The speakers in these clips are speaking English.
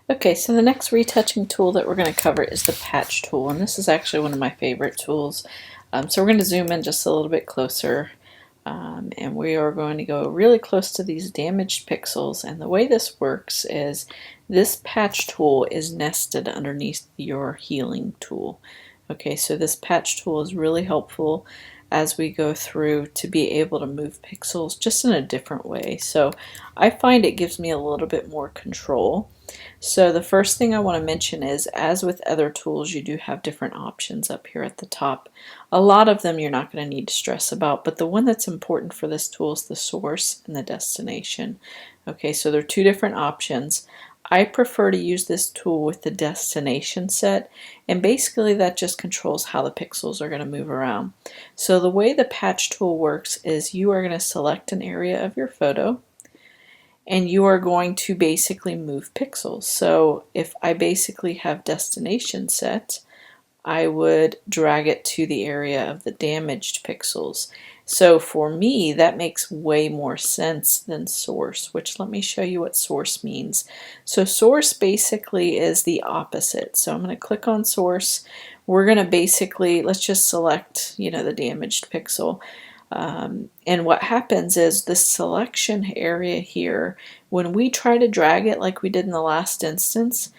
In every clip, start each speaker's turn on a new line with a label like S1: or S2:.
S1: Okay, so the next retouching tool that we're going to cover is the patch tool, and this is actually one of my favorite tools. So we're going to zoom in just a little bit closer, and we are going to go really close to these damaged pixels. And the way this works is this patch tool is nested underneath your healing tool. Okay, so this patch tool is really helpful as we go through to be able to move pixels just in a different way. So I find it gives me a little bit more control. So the first thing I want to mention is, as with other tools, you do have different options up here at the top. A lot of them you're not going to need to stress about, but the one that's important for this tool is the source and the destination. Okay, so there are two different options. I prefer to use this tool with the destination set, and basically that just controls how the pixels are going to move around. So the way the patch tool works is you are going to select an area of your photo, and you are going to basically move pixels. So if I basically have destination set, I would drag it to the area of the damaged pixels. So for me, that makes way more sense than source, which let me show you what source means. So source basically is the opposite. So I'm going to click on source. We're going to basically, let's just select, the damaged pixel. And what happens is this selection area here, when we try to drag it like we did in the last instance,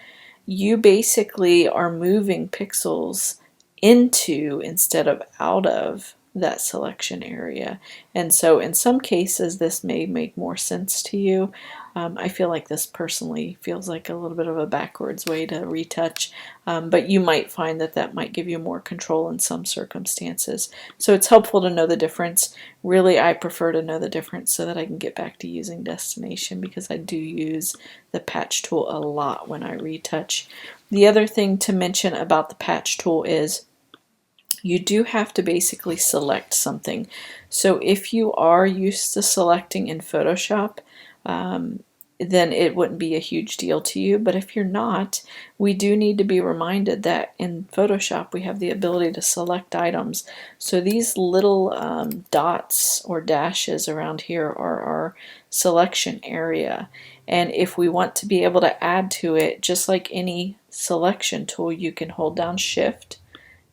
S1: you basically are moving pixels into instead of out of that selection area. And so in some cases this may make more sense to you. I feel like this personally feels like a little bit of a backwards way to retouch, but you might find that that might give you more control in some circumstances. So it's helpful to know the difference. Really, I prefer to know the difference so that I can get back to using destination, because I do use the patch tool a lot when I retouch. The other thing to mention about the patch tool is you do have to basically select something. So if you are used to selecting in Photoshop, then it wouldn't be a huge deal to you. But if you're not, we do need to be reminded that in Photoshop we have the ability to select items. So these little dots or dashes around here are our selection area. And if we want to be able to add to it, just like any selection tool, you can hold down Shift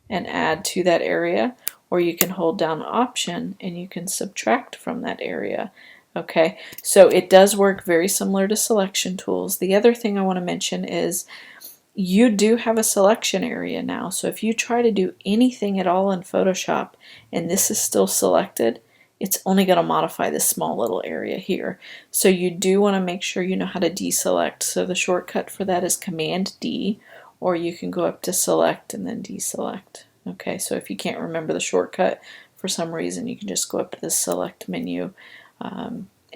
S1: and add to that area, or you can hold down Option and you can subtract from that area. Okay, so it does work very similar to selection tools. The other thing I want to mention is you do have a selection area now. So if you try to do anything at all in Photoshop and this is still selected, it's only going to modify this small little area here. So you do want to make sure you know how to deselect. So the shortcut for that is Command D, or you can go up to Select and then Deselect. Okay, so if you can't remember the shortcut for some reason, you can just go up to the Select menu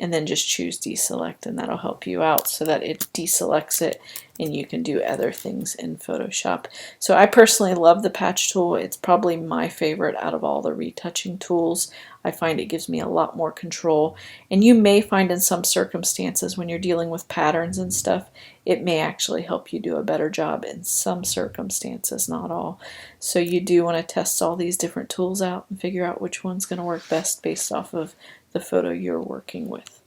S1: and then just choose Deselect, and that'll help you out so that it deselects it and you can do other things in Photoshop. So I personally love the patch tool. It's probably my favorite out of all the retouching tools. I find it gives me a lot more control, and you may find in some circumstances when you're dealing with patterns and stuff, it may actually help you do a better job in some circumstances, not all. So you do want to test all these different tools out and figure out which one's going to work best based off of the photo you're working with.